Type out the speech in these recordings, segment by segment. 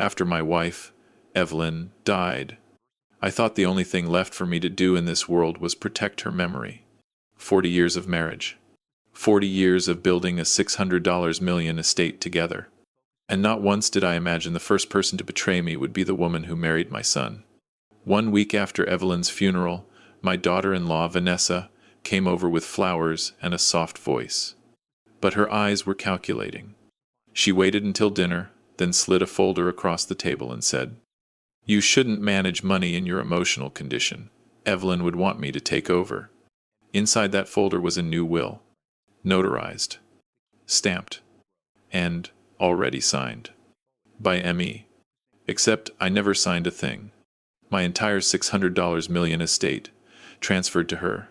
after my wife, Evelyn, died. I thought the only thing left for me to do in this world was protect her memory. 40 years of marriage. 40 years of building a $600 million estate together. And not once did I imagine the first person to betray me would be the woman who married my son. 1 week after Evelyn's funeral, my daughter-in-law, Vanessa, came over with flowers and a soft voice. But her eyes were calculating. She waited until dinner, then slid a folder across the table and said, "You shouldn't manage money in your emotional condition. Evelyn would want me to take over." Inside that folder was a new will, notarized, stamped, and already signed. By M.E. Except I never signed a thing. My entire $600 million estate, transferred to her.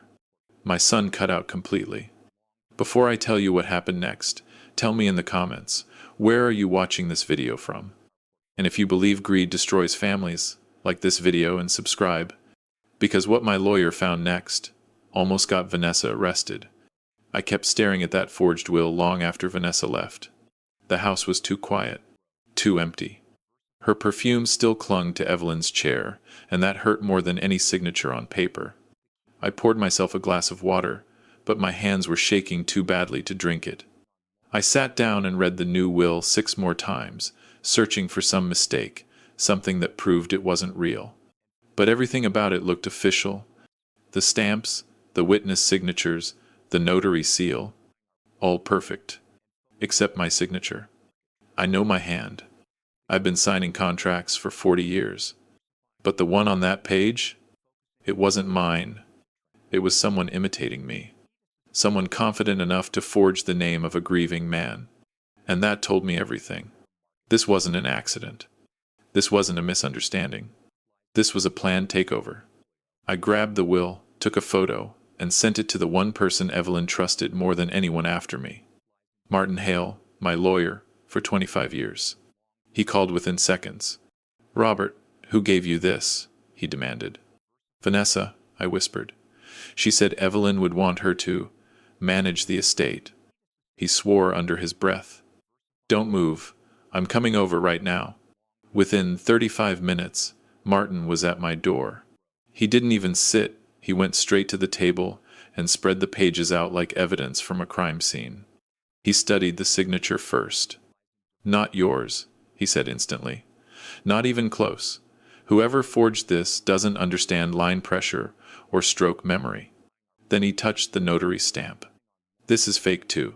My son cut out completely. Before I tell you what happened next, tell me in the comments, where are you watching this video from? And if you believe greed destroys families, like this video and subscribe. Because what my lawyer found next almost got Vanessa arrested. I kept staring at that forged will long after Vanessa left. The house was too quiet, too empty. Her perfume still clung to Evelyn's chair, and that hurt more than any signature on paper. I poured myself a glass of water, but my hands were shaking too badly to drink it. I sat down and read the new will 6 more times, searching for some mistake, something that proved it wasn't real. But everything about it looked official. The stamps, the witness signatures, the notary seal, all perfect. Except my signature. I know my hand. I've been signing contracts for 40 years. But the one on that page? It wasn't mine. It was someone imitating me. Someone confident enough to forge the name of a grieving man. And that told me everything. This wasn't an accident. This wasn't a misunderstanding. This was a planned takeover. I grabbed the will, took a photo, and sent it to the one person Evelyn trusted more than anyone after me. Martin Hale, my lawyer, for 25 years. He called within seconds. "Robert, who gave you this?" he demanded. "Vanessa," I whispered. "She said Evelyn would want her to manage the estate." He swore under his breath. "Don't move. I'm coming over right now." Within 35 minutes, Martin was at my door. He didn't even sit. He went straight to the table and spread the pages out like evidence from a crime scene. He studied the signature first. "Not yours," he said instantly. "Not even close. Whoever forged this doesn't understand line pressure or stroke memory." Then he touched the notary stamp. "This is fake too.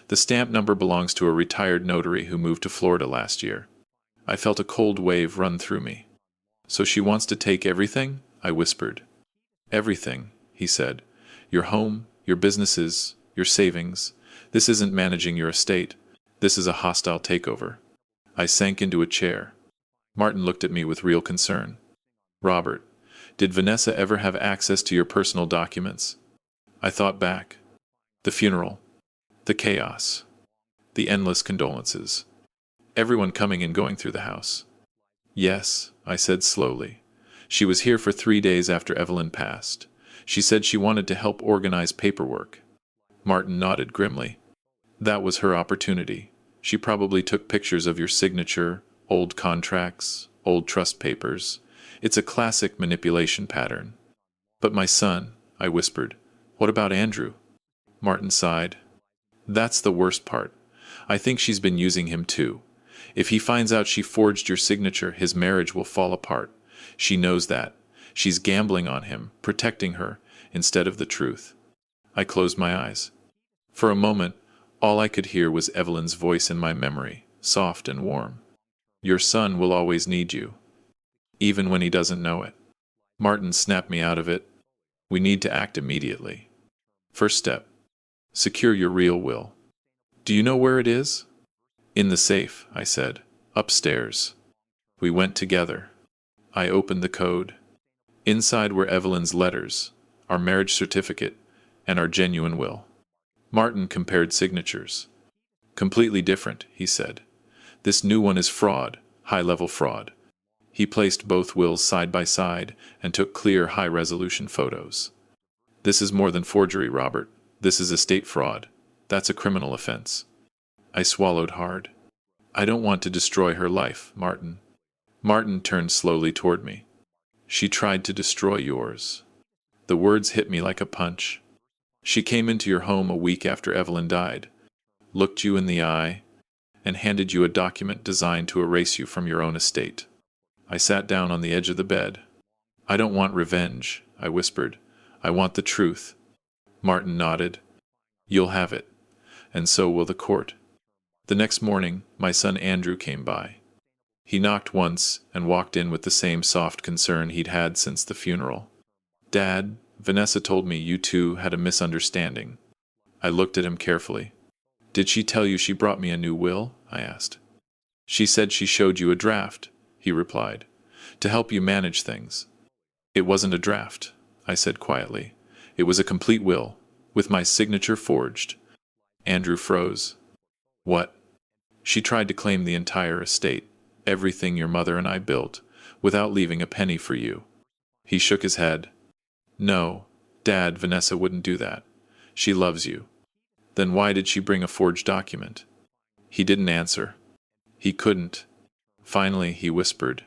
The stamp number belongs to a retired notary who moved to Florida last year." I felt a cold wave run through me. "So she wants to take everything?" I whispered. "Everything," he said. "Your home, your businesses, your savings. This isn't managing your estate. This is a hostile takeover." I sank into a chair. Martin looked at me with real concern. "Robert, did Vanessa ever have access to your personal documents?" I thought back. The funeral. The chaos. The endless condolences. Everyone coming and going through the house. "Yes," I said slowly. "She was here for 3 days after Evelyn passed. She said she wanted to help organize paperwork." Martin nodded grimly. "That was her opportunity. She probably took pictures of your signature, old contracts, old trust papers. It's a classic manipulation pattern." "But my son," I whispered. "What about Andrew?" Martin sighed. "That's the worst part. I think she's been using him too. If he finds out she forged your signature, his marriage will fall apart. She knows that. She's gambling on him, protecting her, instead of the truth." I closed my eyes. For a moment, all I could hear was Evelyn's voice in my memory, soft and warm. "Your son will always need you, even when he doesn't know it." Martin snapped me out of it. "We need to act immediately. First step, secure your real will. Do you know where it is?" "In the safe," I said. "Upstairs." We went together. I opened the code. Inside were Evelyn's letters, our marriage certificate, and our genuine will. Martin compared signatures. "Completely different," he said. "This new one is fraud, high-level fraud." He placed both wills side by side and took clear, high-resolution photos. "This is more than forgery, Robert. This is estate fraud. That's a criminal offense." I swallowed hard. "I don't want to destroy her life, Martin." Martin turned slowly toward me. She tried to destroy yours. The words hit me like a punch. She came into your home a week after Evelyn died, looked you in the eye, and handed you a document designed to erase you from your own estate. I sat down on the edge of the bed. I don't want revenge, I whispered. I want the truth. Martin nodded. You'll have it, and so will the court. The next morning, my son Andrew came by. He knocked once and walked in with the same soft concern he'd had since the funeral. Dad, Vanessa told me you two had a misunderstanding. I looked at him carefully. Did she tell you she brought me a new will? I asked. She said she showed you a draft, he replied, to help you manage things. It wasn't a draft, I said quietly. It was a complete will, with my signature forged. Andrew froze. What? She tried to claim the entire estate, everything your mother and I built, without leaving a penny for you. He shook his head. No, Dad, Vanessa wouldn't do that. She loves you. Then why did she bring a forged document? He didn't answer. He couldn't. Finally, he whispered,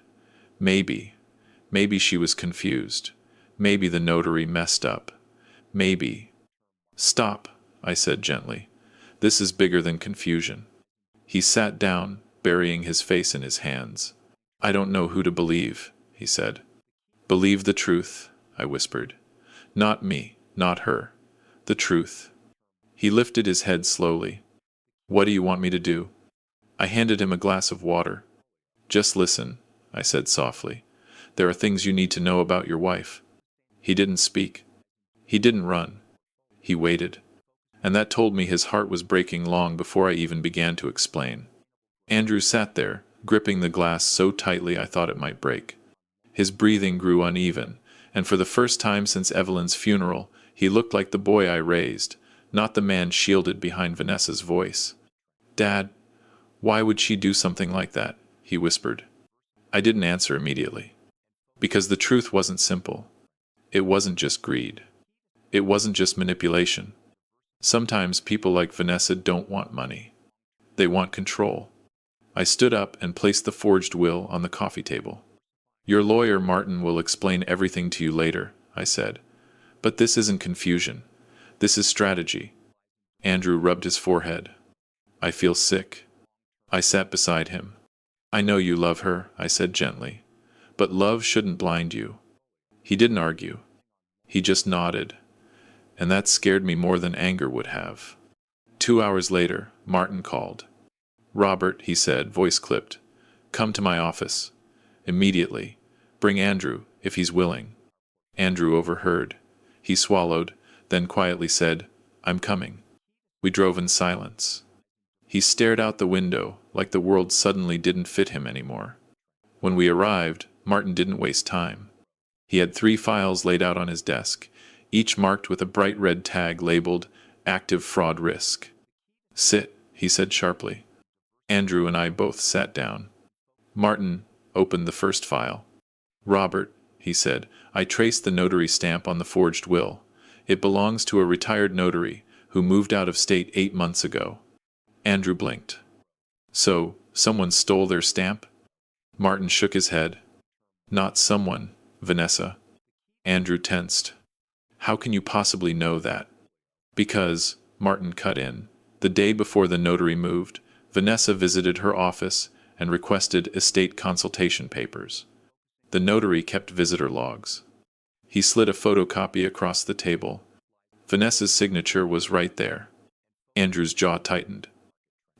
Maybe she was confused. Maybe the notary messed up. Maybe. Stop, I said gently. This is bigger than confusion. He sat down, burying his face in his hands. I don't know who to believe, he said. Believe the truth, I whispered. Not me, not her. The truth. He lifted his head slowly. What do you want me to do? I handed him a glass of water. Just listen, I said softly. There are things you need to know about your wife. He didn't speak. He didn't run. He waited. And that told me his heart was breaking long before I even began to explain. Andrew sat there, gripping the glass so tightly I thought it might break. His breathing grew uneven, and for the first time since Evelyn's funeral, he looked like the boy I raised, not the man shielded behind Vanessa's voice. Dad, why would she do something like that? He whispered. I didn't answer immediately. Because the truth wasn't simple. It wasn't just greed. It wasn't just manipulation. Sometimes people like Vanessa don't want money. They want control. I stood up and placed the forged will on the coffee table. Your lawyer, Martin, will explain everything to you later, I said. But this isn't confusion. This is strategy. Andrew rubbed his forehead. I feel sick. I sat beside him. I know you love her, I said gently. But love shouldn't blind you. He didn't argue. He just nodded. And that scared me more than anger would have. 2 hours later, Martin called. Robert, he said, voice clipped. Come to my office. Immediately. Bring Andrew, if he's willing. Andrew overheard. He swallowed, then quietly said, I'm coming. We drove in silence. He stared out the window, like the world suddenly didn't fit him anymore. When we arrived, Martin didn't waste time. He had 3 files laid out on his desk, each marked with a bright red tag labeled Active Fraud Risk. Sit, he said sharply. Andrew and I both sat down. Martin opened the first file. Robert, he said, I traced the notary stamp on the forged will. It belongs to a retired notary who moved out of state 8 months ago. Andrew blinked. So, someone stole their stamp? Martin shook his head. Not someone, Vanessa. Andrew tensed. How can you possibly know that? Because, Martin cut in, the day before the notary moved, Vanessa visited her office and requested estate consultation papers. The notary kept visitor logs. He slid a photocopy across the table. Vanessa's signature was right there. Andrew's jaw tightened.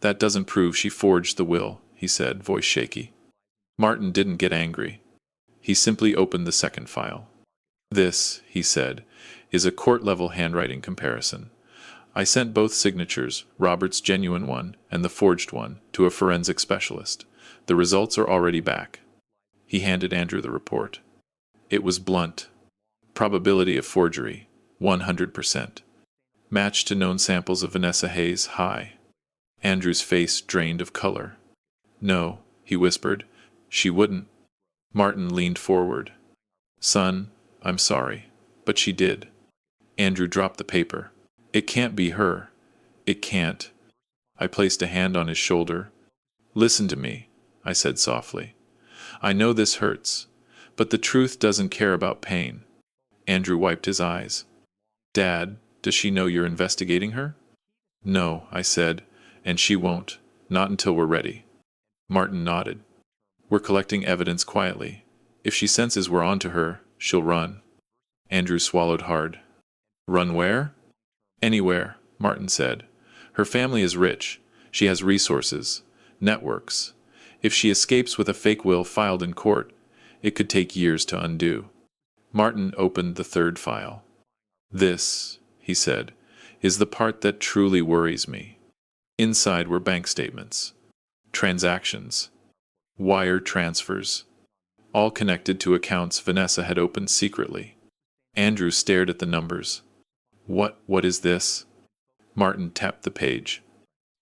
That doesn't prove she forged the will, he said, voice shaky. Martin didn't get angry. He simply opened the second file. This, he said, is a court-level handwriting comparison. I sent both signatures, Robert's genuine one and the forged one, to a forensic specialist. The results are already back. He handed Andrew the report. It was blunt. Probability of forgery, 100%. Match to known samples of Vanessa Hayes, high. Andrew's face drained of color. No, he whispered. She wouldn't. Martin leaned forward. Son, I'm sorry, but she did. Andrew dropped the paper. It can't be her. It can't. I placed a hand on his shoulder. Listen to me, I said softly. I know this hurts, but the truth doesn't care about pain. Andrew wiped his eyes. Dad, does she know you're investigating her? No, I said, and she won't, not until we're ready. Martin nodded. We're collecting evidence quietly. If she senses we're onto her, she'll run. Andrew swallowed hard. Run where? Anywhere, Martin said. Her family is rich. She has resources, networks. If she escapes with a fake will filed in court, it could take years to undo. Martin opened the third file. This, he said, is the part that truly worries me. Inside were bank statements, transactions, wire transfers, all connected to accounts Vanessa had opened secretly. Andrew stared at the numbers. What is this? Martin tapped the page.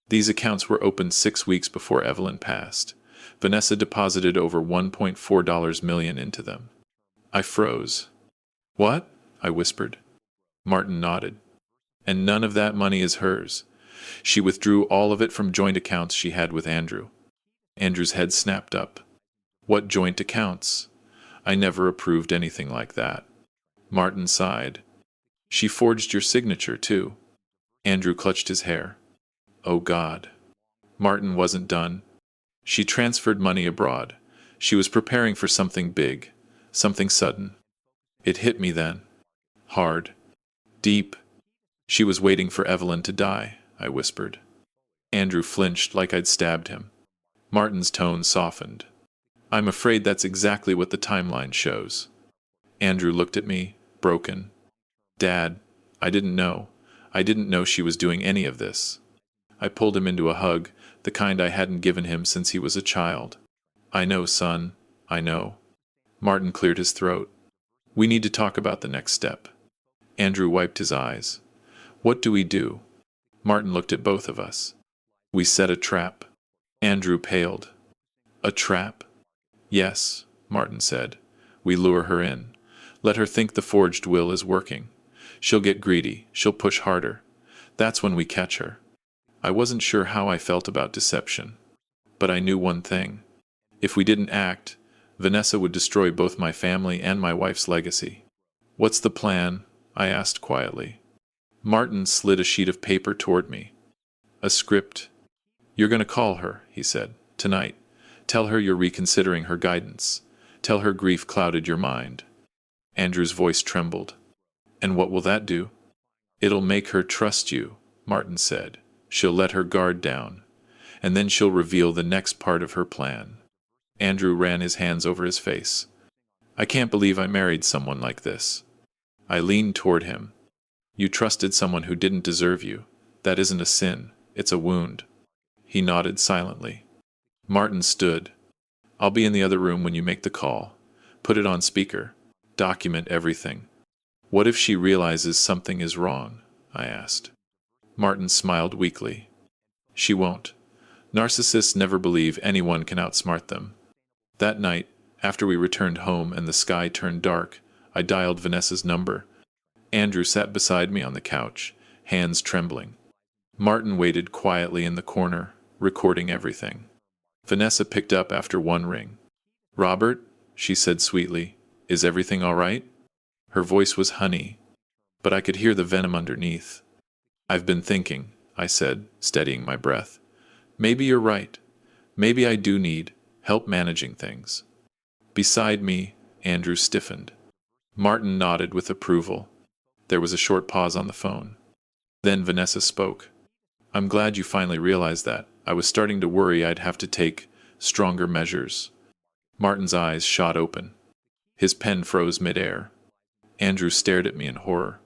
These accounts were opened 6 weeks before Evelyn passed. Vanessa deposited over $1.4 million into them. I froze. What? I whispered. Martin nodded. And none of that money is hers. She withdrew all of it from joint accounts she had with Andrew. Andrew's head snapped up. What joint accounts? I never approved anything like that. Martin sighed. She forged your signature, too. Andrew clutched his hair. Oh, God. Martin wasn't done. She transferred money abroad. She was preparing for something big, something sudden. It hit me then. Hard. Deep. She was waiting for Evelyn to die, I whispered. Andrew flinched like I'd stabbed him. Martin's tone softened. I'm afraid that's exactly what the timeline shows. Andrew looked at me, broken. Dad, I didn't know. I didn't know she was doing any of this. I pulled him into a hug, the kind I hadn't given him since he was a child. I know, son. I know. Martin cleared his throat. We need to talk about the next step. Andrew wiped his eyes. What do we do? Martin looked at both of us. We set a trap. Andrew paled. A trap? Yes, Martin said. We lure her in. Let her think the forged will is working. She'll get greedy. She'll push harder. That's when we catch her. I wasn't sure how I felt about deception. But I knew one thing. If we didn't act, Vanessa would destroy both my family and my wife's legacy. What's the plan? I asked quietly. Martin slid a sheet of paper toward me. A script. You're going to call her, he said, tonight. Tell her you're reconsidering her guidance. Tell her grief clouded your mind. Andrew's voice trembled. And what will that do? It'll make her trust you, Martin said. She'll let her guard down. And then she'll reveal the next part of her plan. Andrew ran his hands over his face. I can't believe I married someone like this. I leaned toward him. You trusted someone who didn't deserve you. That isn't a sin. It's a wound. He nodded silently. Martin stood. I'll be in the other room when you make the call. Put it on speaker. Document everything. What if she realizes something is wrong? I asked. Martin smiled weakly. She won't. Narcissists never believe anyone can outsmart them. That night, after we returned home and the sky turned dark, I dialed Vanessa's number. Andrew sat beside me on the couch, hands trembling. Martin waited quietly in the corner, recording everything. Vanessa picked up after one ring. Robert, she said sweetly, is everything all right? Her voice was honey, but I could hear the venom underneath. I've been thinking, I said, steadying my breath. Maybe you're right. Maybe I do need help managing things. Beside me, Andrew stiffened. Martin nodded with approval. There was a short pause on the phone. Then Vanessa spoke. I'm glad you finally realized that. I was starting to worry I'd have to take stronger measures. Martin's eyes shot open. His pen froze midair. Andrew stared at me in horror.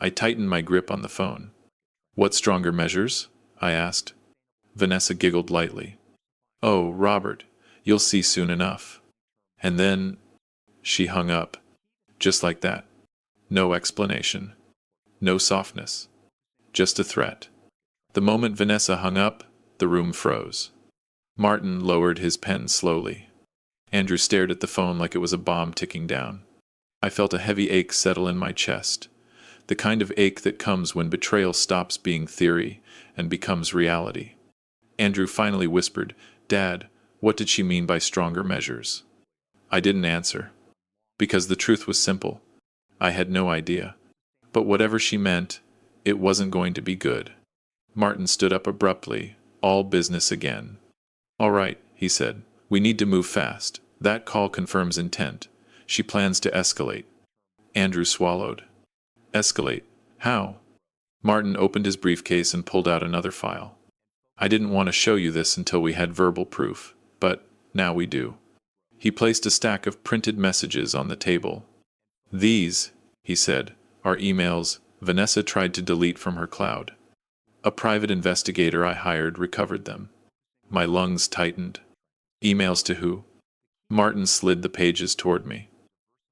I tightened my grip on the phone. What stronger measures? I asked. Vanessa giggled lightly. Oh, Robert, you'll see soon enough. And then she hung up. Just like that. No explanation. No softness. Just a threat. The moment Vanessa hung up, the room froze. Martin lowered his pen slowly. Andrew stared at the phone like it was a bomb ticking down. I felt a heavy ache settle in my chest. The kind of ache that comes when betrayal stops being theory and becomes reality. Andrew finally whispered, Dad, what did she mean by stronger measures? I didn't answer. Because the truth was simple. I had no idea. But whatever she meant, it wasn't going to be good. Martin stood up abruptly, all business again. All right, he said. We need to move fast. That call confirms intent. She plans to escalate. Andrew swallowed. Escalate? How? Martin opened his briefcase and pulled out another file. I didn't want to show you this until we had verbal proof, but now we do. He placed a stack of printed messages on the table. These, he said, are emails Vanessa tried to delete from her cloud. A private investigator I hired recovered them. My lungs tightened. Emails to who? Martin slid the pages toward me.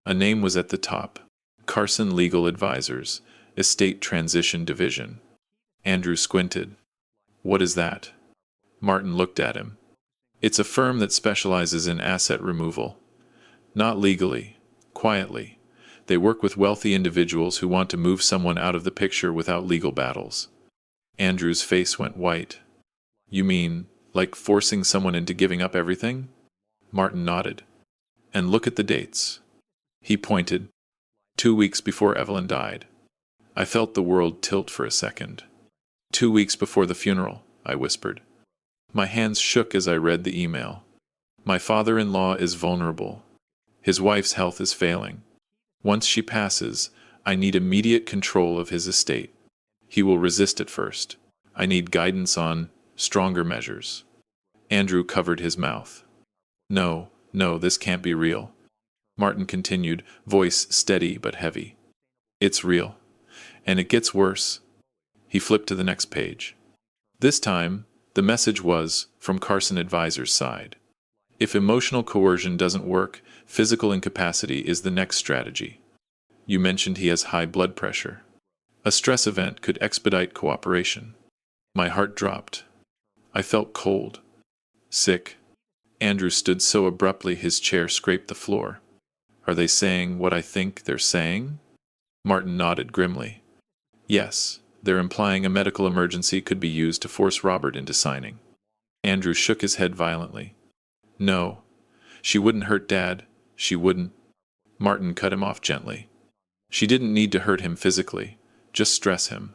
A name was at the top. Carson Legal Advisors, Estate Transition Division. Andrew squinted. What is that? Martin looked at him. It's a firm that specializes in asset removal. Not legally, quietly. They work with wealthy individuals who want to move someone out of the picture without legal battles. Andrew's face went white. You mean, like forcing someone into giving up everything? Martin nodded. And look at the dates. He pointed. 2 weeks before Evelyn died. I felt the world tilt for a second. 2 weeks before the funeral, I whispered. My hands shook as I read the email. My father-in-law is vulnerable. His wife's health is failing. Once she passes, I need immediate control of his estate. He will resist at first. I need guidance on stronger measures. Andrew covered his mouth. No, this can't be real. Martin continued, voice steady but heavy. It's real. And it gets worse. He flipped to the next page. This time, the message was from Carson Advisor's side. If emotional coercion doesn't work, physical incapacity is the next strategy. You mentioned he has high blood pressure. A stress event could expedite cooperation. My heart dropped. I felt cold. Sick. Andrew stood so abruptly his chair scraped the floor. Are they saying what I think they're saying? Martin nodded grimly. Yes, they're implying a medical emergency could be used to force Robert into signing. Andrew shook his head violently. No. She wouldn't hurt Dad. She wouldn't. Martin cut him off gently. She didn't need to hurt him physically. Just stress him.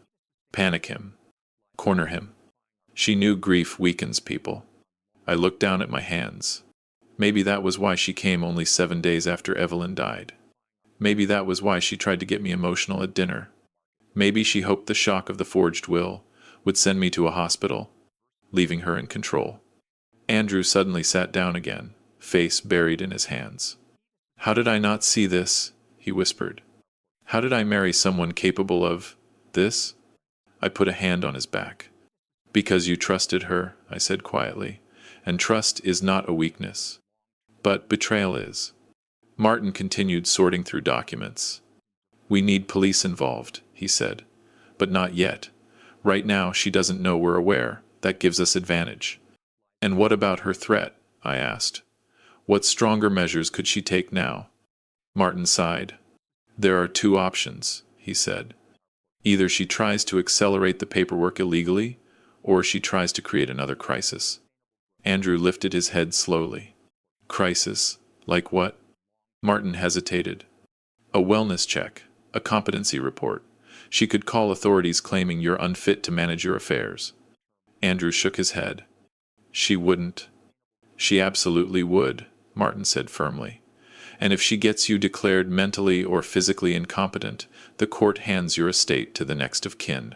Panic him. Corner him. She knew grief weakens people. I looked down at my hands. Maybe that was why she came only 7 days after Evelyn died. Maybe that was why she tried to get me emotional at dinner. Maybe she hoped the shock of the forged will would send me to a hospital, leaving her in control. Andrew suddenly sat down again, face buried in his hands. How did I not see this? He whispered. How did I marry someone capable of this? I put a hand on his back. Because you trusted her, I said quietly, and trust is not a weakness. But betrayal is. Martin continued sorting through documents. We need police involved, he said. But not yet. Right now she doesn't know we're aware. That gives us advantage. And what about her threat? I asked. What stronger measures could she take now? Martin sighed. There are 2 options, he said. Either she tries to accelerate the paperwork illegally, or she tries to create another crisis. Andrew lifted his head slowly. Crisis? Like what? Martin hesitated. A wellness check, a competency report. She could call authorities claiming you're unfit to manage your affairs. Andrew shook his head. She wouldn't. She absolutely would, Martin said firmly. And if she gets you declared mentally or physically incompetent, the court hands your estate to the next of kin.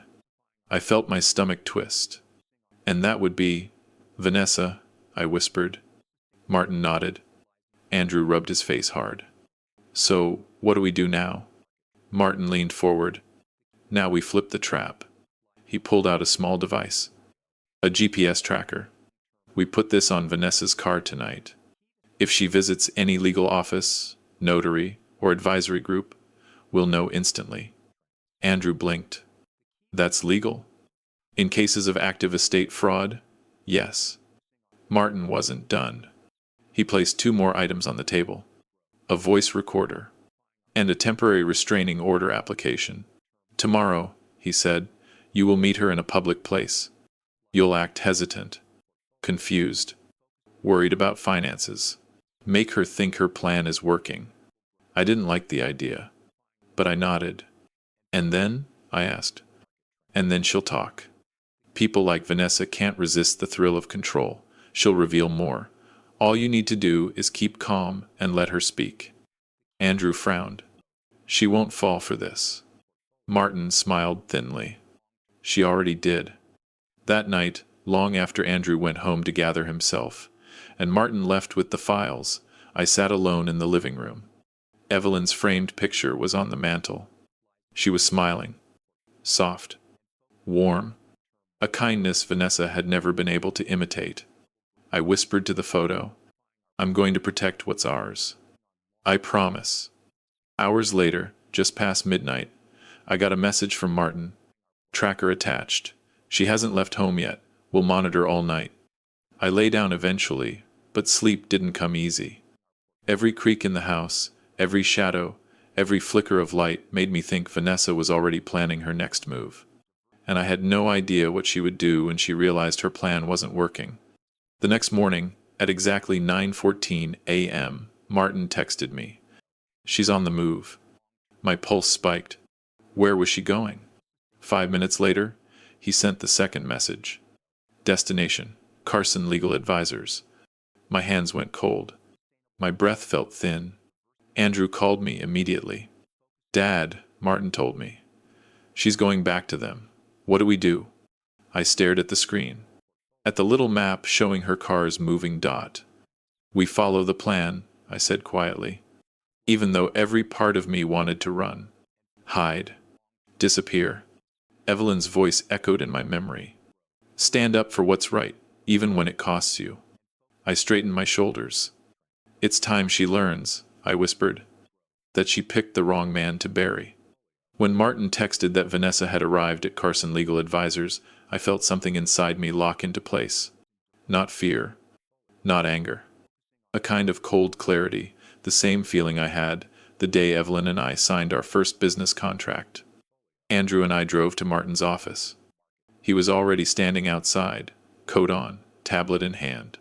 I felt my stomach twist. And that would be Vanessa, I whispered. Martin nodded. Andrew rubbed his face hard. So, what do we do now? Martin leaned forward. Now we flip the trap. He pulled out a small device. A GPS tracker. We put this on Vanessa's car tonight. If she visits any legal office, notary, or advisory group, we'll know instantly. Andrew blinked. That's legal? In cases of active estate fraud? Yes. Martin wasn't done. He placed 2 more items on the table. A voice recorder. And a temporary restraining order application. Tomorrow, he said, you will meet her in a public place. You'll act hesitant, confused, worried about finances. Make her think her plan is working. I didn't like the idea, but I nodded. And then? I asked. And then she'll talk. People like Vanessa can't resist the thrill of control. She'll reveal more. All you need to do is keep calm and let her speak. Andrew frowned. She won't fall for this. Martin smiled thinly. She already did. That night, long after Andrew went home to gather himself, and Martin left with the files, I sat alone in the living room. Evelyn's framed picture was on the mantel. She was smiling. Soft. Warm. A kindness Vanessa had never been able to imitate. I whispered to the photo, "I'm going to protect what's ours. I promise." Hours later, just past midnight, I got a message from Martin. Tracker attached. She hasn't left home yet. We'll monitor all night. I lay down eventually, but sleep didn't come easy. Every creak in the house, every shadow, every flicker of light made me think Vanessa was already planning her next move. And I had no idea what she would do when she realized her plan wasn't working. The next morning, at exactly 9:14 a.m., Martin texted me. "She's on the move." My pulse spiked. Where was she going? 5 minutes later, he sent the second message. Destination: Carson Legal Advisors. My hands went cold. My breath felt thin. Andrew called me immediately. "Dad," Martin told me. "She's going back to them. What do we do?" I stared at the screen. At the little map showing her car's moving dot. "We follow the plan," I said quietly, even though every part of me wanted to run. Hide. Disappear. Evelyn's voice echoed in my memory. "Stand up for what's right, even when it costs you." I straightened my shoulders. "It's time she learns," I whispered, "that she picked the wrong man to bury." When Martin texted that Vanessa had arrived at Carson Legal Advisors, I felt something inside me lock into place. Not fear. Not anger. A kind of cold clarity, the same feeling I had the day Evelyn and I signed our first business contract. Andrew and I drove to Martin's office. He was already standing outside, coat on, tablet in hand.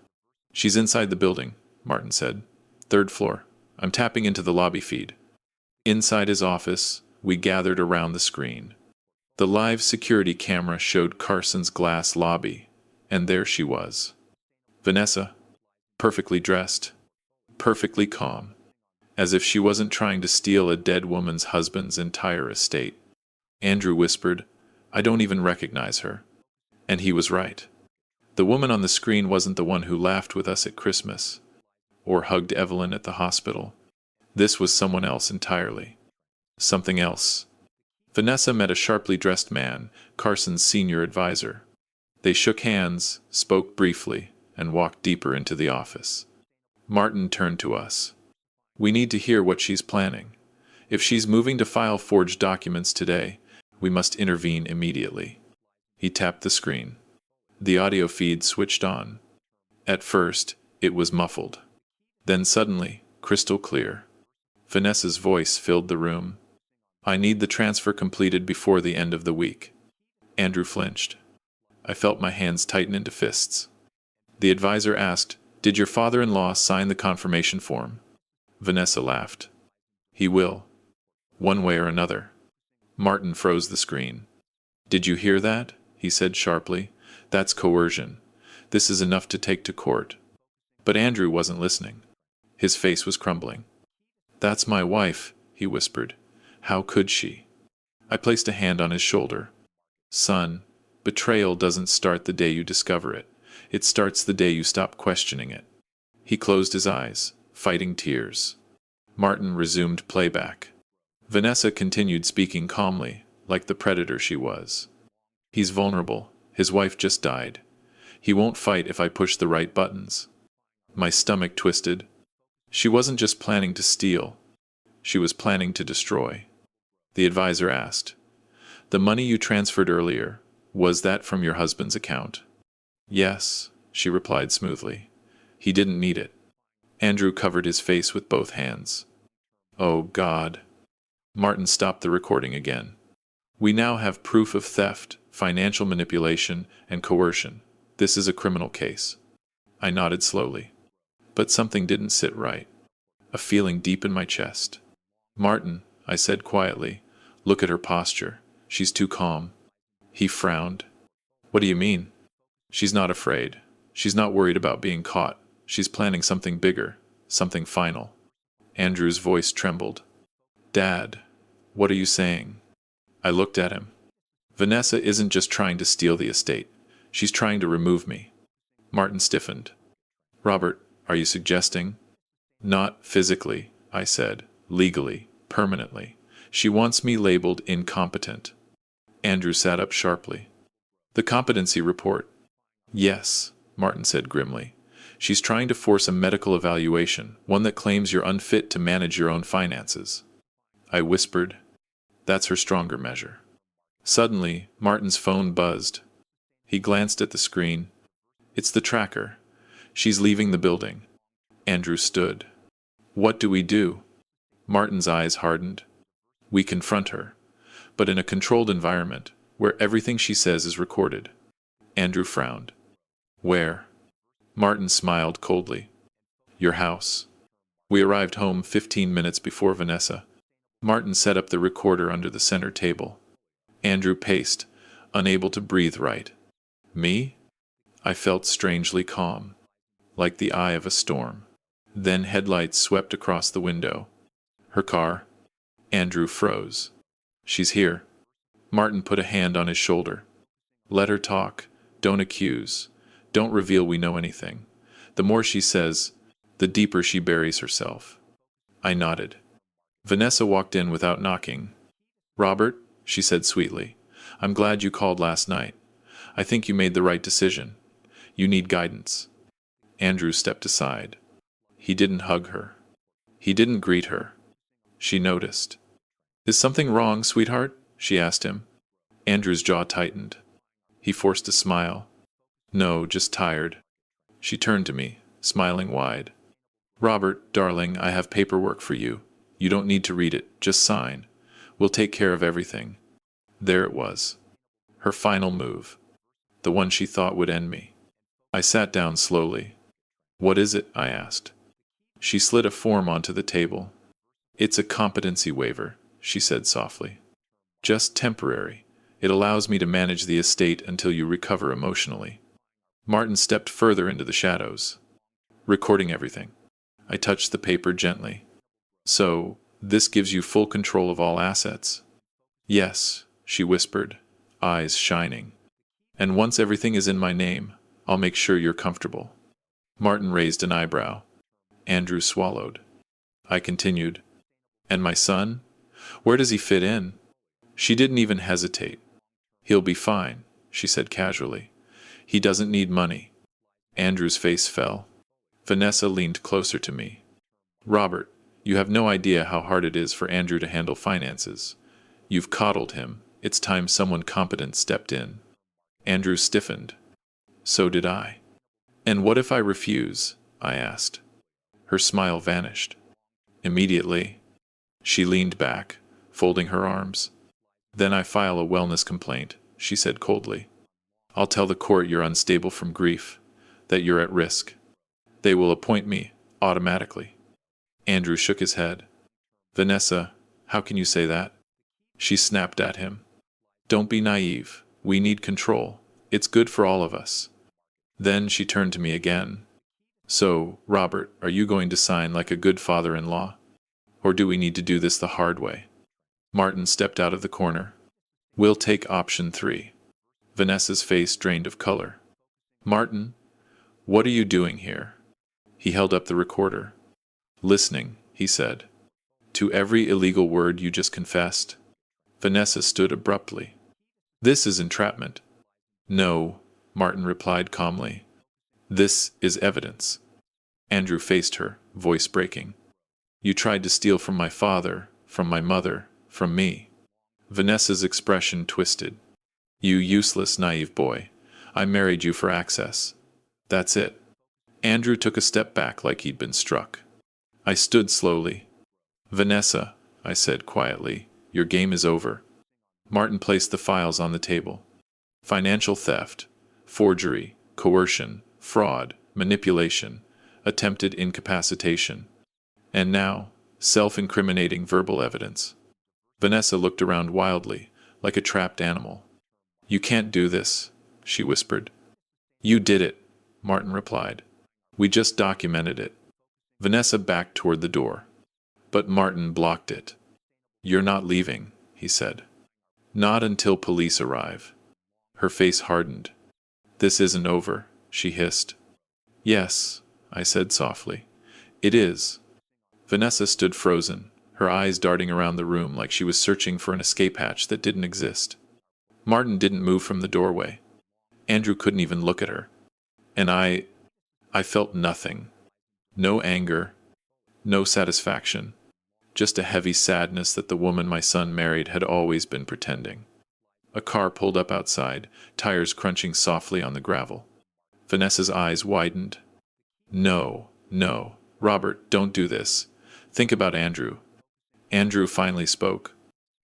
"She's inside the building," Martin said. "Third floor. I'm tapping into the lobby feed." Inside his office, we gathered around the screen. The live security camera showed Carson's glass lobby, and there she was. Vanessa, perfectly dressed, perfectly calm, as if she wasn't trying to steal a dead woman's husband's entire estate. Andrew whispered, "I don't even recognize her." And he was right. The woman on the screen wasn't the one who laughed with us at Christmas, or hugged Evelyn at the hospital. This was someone else entirely. Something else. Vanessa met a sharply dressed man, Carson's senior advisor. They shook hands, spoke briefly, and walked deeper into the office. Martin turned to us. "We need to hear what she's planning. If she's moving to file forged documents today, we must intervene immediately." He tapped the screen. The audio feed switched on. At first, it was muffled. Then suddenly, crystal clear. Vanessa's voice filled the room. "I need the transfer completed before the end of the week." Andrew flinched. I felt my hands tighten into fists. The advisor asked, "Did your father-in-law sign the confirmation form?" Vanessa laughed. "He will. One way or another." Martin froze the screen. "Did you hear that?" he said sharply. "That's coercion. This is enough to take to court." But Andrew wasn't listening. His face was crumbling. "That's my wife," he whispered. "How could she?" I placed a hand on his shoulder. "Son, betrayal doesn't start the day you discover it. It starts the day you stop questioning it." He closed his eyes, fighting tears. Martin resumed playback. Vanessa continued speaking calmly, like the predator she was. "He's vulnerable. His wife just died. He won't fight if I push the right buttons." My stomach twisted. She wasn't just planning to steal. She was planning to destroy. The advisor asked, "The money you transferred earlier, was that from your husband's account?" "Yes," she replied smoothly. "He didn't need it." Andrew covered his face with both hands. "Oh, God." Martin stopped the recording again. "We now have proof of theft, financial manipulation, and coercion. This is a criminal case." I nodded slowly. but something didn't sit right. A feeling deep in my chest. Martin, I said quietly, look at her posture. She's too calm. He frowned. What do you mean? She's not afraid. She's not worried about being caught. She's planning something bigger, something final. Andrew's voice trembled. Dad, what are you saying? I looked at him. Vanessa isn't just trying to steal the estate. She's trying to remove me. Martin stiffened. Robert, are you suggesting? Not physically, I said. Legally, permanently. She wants me labeled incompetent. Andrew sat up sharply. The competency report. Yes, Martin said grimly. She's trying to force a medical evaluation, one that claims you're unfit to manage your own finances. I whispered. That's her stronger measure. Suddenly, Martin's phone buzzed. He glanced at the screen. It's the tracker. She's leaving the building. Andrew stood. What do we do? Martin's eyes hardened. We confront her, but in a controlled environment, where everything she says is recorded. Andrew frowned. Where? Martin smiled coldly. Your house. We arrived home 15 minutes before Vanessa. Martin set up the recorder under the center table. Andrew paced, unable to breathe right. Me? I felt strangely calm, like the eye of a storm. Then headlights swept across the window. Her car? Andrew froze. She's here. Martin put a hand on his shoulder. Let her talk. Don't accuse. Don't reveal we know anything. The more she says, the deeper she buries herself. I nodded. Vanessa walked in without knocking. Robert, she said sweetly, I'm glad you called last night. I think you made the right decision. You need guidance. Andrew stepped aside. He didn't hug her. He didn't greet her. She noticed. Is something wrong, sweetheart? She asked him. Andrew's jaw tightened. He forced a smile. No, just tired. She turned to me, smiling wide. Robert, darling, I have paperwork for you. You don't need to read it, just sign. We'll take care of everything. There it was. Her final move. The one she thought would end me. I sat down slowly. What is it? I asked. She slid a form onto the table. It's a competency waiver, she said softly. Just temporary. It allows me to manage the estate until you recover emotionally. Martin stepped further into the shadows. Recording everything. I touched the paper gently. So, this gives you full control of all assets? Yes, she whispered, eyes shining. And once everything is in my name, I'll make sure you're comfortable. Martin raised an eyebrow. Andrew swallowed. I continued. And my son? Where does he fit in? She didn't even hesitate. He'll be fine, she said casually. He doesn't need money. Andrew's face fell. Vanessa leaned closer to me. Robert, you have no idea how hard it is for Andrew to handle finances. You've coddled him. It's time someone competent stepped in. Andrew stiffened. So did I. And what if I refuse? I asked. Her smile vanished. Immediately, she leaned back, folding her arms. Then I file a wellness complaint, she said coldly. I'll tell the court you're unstable from grief, that you're at risk. They will appoint me, automatically. Andrew shook his head. Vanessa, how can you say that? She snapped at him. Don't be naive. We need control. It's good for all of us. Then she turned to me again. So, Robert, are you going to sign like a good father-in-law? Or do we need to do this the hard way? Martin stepped out of the corner. We'll take option 3. Vanessa's face drained of color. Martin, what are you doing here? He held up the recorder. Listening, he said. To every illegal word you just confessed. Vanessa stood abruptly. This is entrapment. No, Martin replied calmly. This is evidence. Andrew faced her, voice breaking. You tried to steal from my father, from my mother, from me. Vanessa's expression twisted. You useless, naive boy. I married you for access. That's it. Andrew took a step back like he'd been struck. I stood slowly. Vanessa, I said quietly, your game is over. Martin placed the files on the table. Financial theft, forgery, coercion, fraud, manipulation. attempted incapacitation, and now, self-incriminating verbal evidence. Vanessa looked around wildly, like a trapped animal. "You can't do this," she whispered. "You did it," Martin replied. "We just documented it." Vanessa backed toward the door. But Martin blocked it. "You're not leaving," he said. "Not until police arrive." Her face hardened. "This isn't over," she hissed. "Yes," I said softly. "It is." Vanessa stood frozen, her eyes darting around the room like she was searching for an escape hatch that didn't exist. Martin didn't move from the doorway. Andrew couldn't even look at her. And I felt nothing. No anger, no satisfaction. Just a heavy sadness that the woman my son married had always been pretending. A car pulled up outside, tires crunching softly on the gravel. Vanessa's eyes widened. "No, no, Robert, don't do this. Think about Andrew." Andrew finally spoke,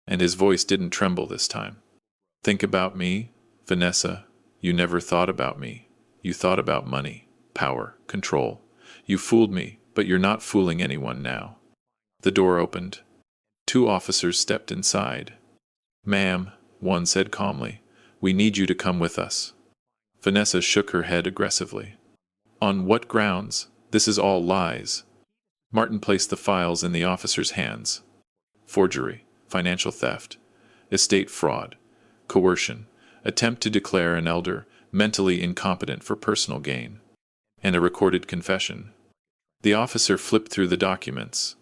and his voice didn't tremble this time. "Think about me, Vanessa. You never thought about me. You thought about money, power, control. You fooled me, but you're not fooling anyone now." The door opened. 2 officers stepped inside. "Ma'am," one said calmly, "we need you to come with us." Vanessa shook her head aggressively. "On what grounds? This is all lies." Martin placed the files in the officer's hands. Forgery, financial theft, estate fraud, coercion, attempt to declare an elder mentally incompetent for personal gain, and a recorded confession. The officer flipped through the documents,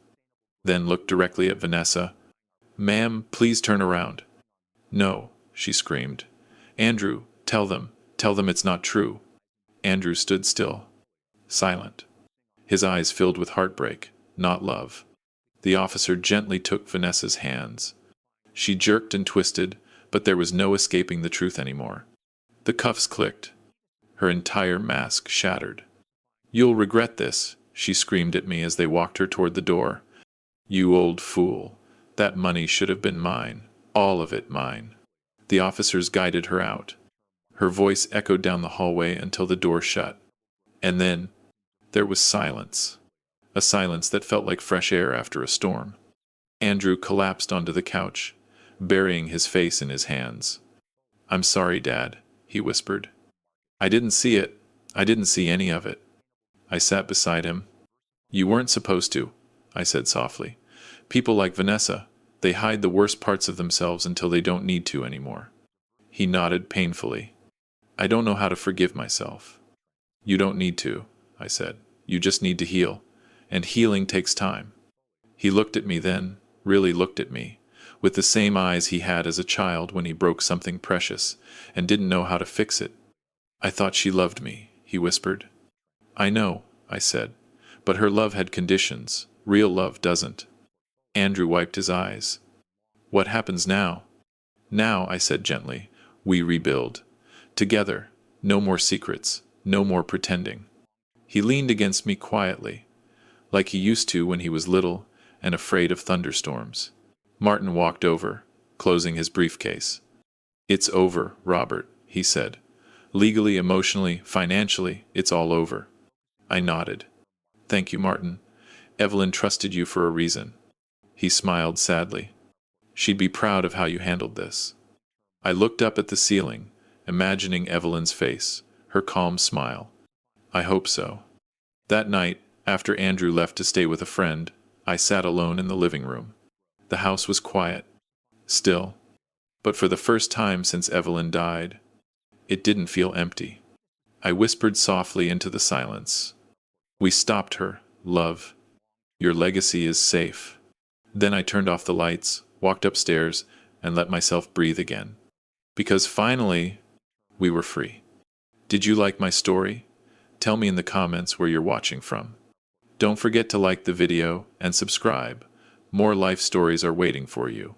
then looked directly at Vanessa. "Ma'am, please turn around." "No," she screamed. "Andrew, tell them it's not true." Andrew stood still, silent. His eyes filled with heartbreak, not love. The officer gently took Vanessa's hands. She jerked and twisted, but there was no escaping the truth anymore. The cuffs clicked. Her entire mask shattered. "You'll regret this," she screamed at me as they walked her toward the door. "You old fool. That money should have been mine. All of it mine." The officers guided her out. Her voice echoed down the hallway until the door shut. And then, there was silence. A silence that felt like fresh air after a storm. Andrew collapsed onto the couch, burying his face in his hands. "I'm sorry, Dad," he whispered. "I didn't see it. I didn't see any of it." I sat beside him. "You weren't supposed to," I said softly. "People like Vanessa, they hide the worst parts of themselves until they don't need to anymore." He nodded painfully. "I don't know how to forgive myself." "You don't need to," I said. "You just need to heal. And healing takes time." He looked at me then, really looked at me, with the same eyes he had as a child when he broke something precious and didn't know how to fix it. "I thought she loved me," he whispered. "I know," I said, "but her love had conditions. Real love doesn't." Andrew wiped his eyes. "What happens now?" "Now," I said gently, "we rebuild. Together. No more secrets. No more pretending." He leaned against me quietly, like he used to when he was little and afraid of thunderstorms. Martin walked over, closing his briefcase. "It's over, Robert," he said. "Legally, emotionally, financially, it's all over." I nodded. "Thank you, Martin. Evelyn trusted you for a reason." He smiled sadly. "She'd be proud of how you handled this." I looked up at the ceiling, imagining Evelyn's face, her calm smile. I hope so. That night, after Andrew left to stay with a friend, I sat alone in the living room. The house was quiet, still, but for the first time since Evelyn died, it didn't feel empty. I whispered softly into the silence. "We stopped her, love. Your legacy is safe." Then I turned off the lights, walked upstairs, and let myself breathe again. Because finally, we were free. Did you like my story? Tell me in the comments where you're watching from. Don't forget to like the video and subscribe. More life stories are waiting for you.